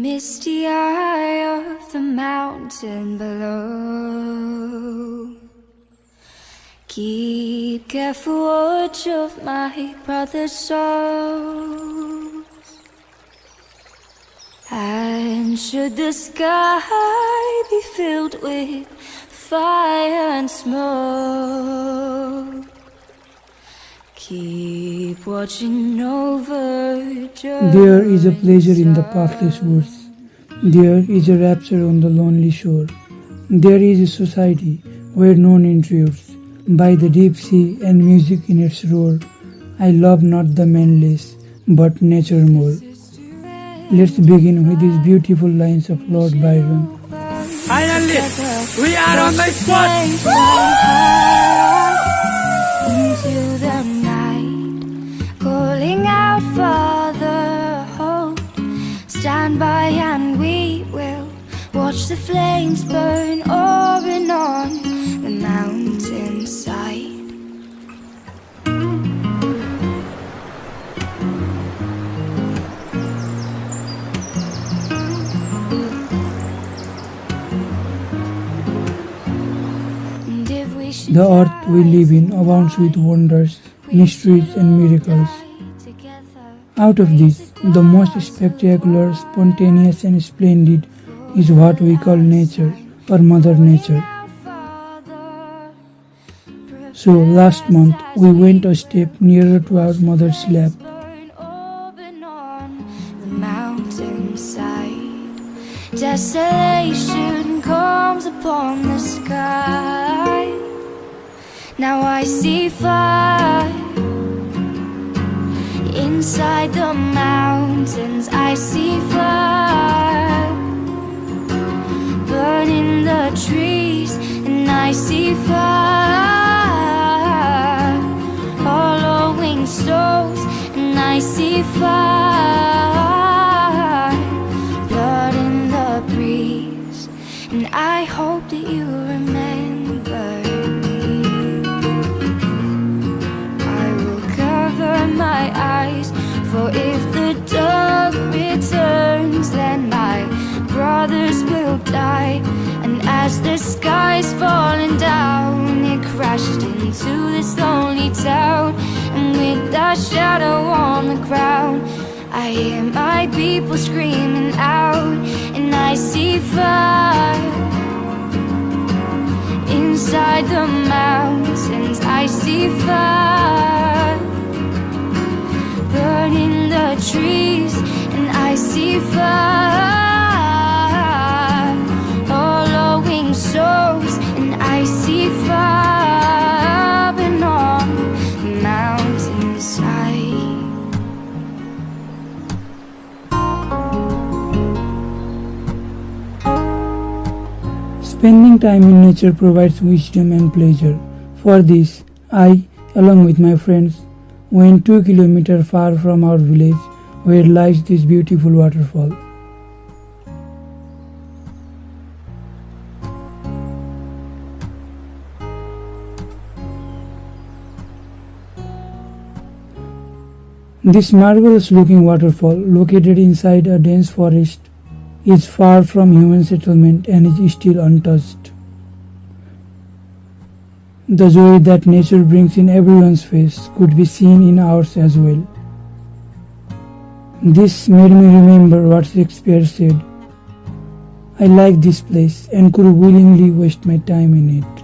misty eye of the mountain below. Keep careful watch of my brother's souls. And should the sky be filled with fire and smoke, keep watching over Joe. There is a pleasure in the pathless woods. There is a rapture on the lonely shore. There is a society where none intrudes. By the deep sea and music in its roar, I love not the man less, but nature more. Let's begin with these beautiful lines of Lord Byron. Finally, we are on the spot! Into the night, calling out Father, hold, stand by and we will watch the flames burn over and on the mountainside. The earth we live in abounds with wonders, mysteries and miracles. Out of these, the most spectacular, spontaneous and splendid is what we call nature or Mother Nature. So last month we went a step nearer to our mother's lap. Desolation comes upon the sky. Now I see fire inside the mountains. I see fire burning the trees, and I see fire hollowing souls, and I see fire blood in the breeze, and I hope that you remember me. I will cover my eyes, for if the dark returns, then my brothers will die. And as the sky's falling down, it crashed into this lonely town, and with that shadow on the ground, I hear my people screaming out, and I see fire inside the mountains. I see fire burning the trees, and I see fire hollowing souls, and I see fire burning on the mountainside. Spending time in nature provides wisdom and pleasure. For this, I, along with my friends, went 2 kilometers far from our village, where lies this beautiful waterfall. This marvelous looking waterfall, located inside a dense forest, is far from human settlement and is still untouched. The joy that nature brings in everyone's face could be seen in ours as well. This made me remember what Shakespeare said, "I like this place and could willingly waste my time in it."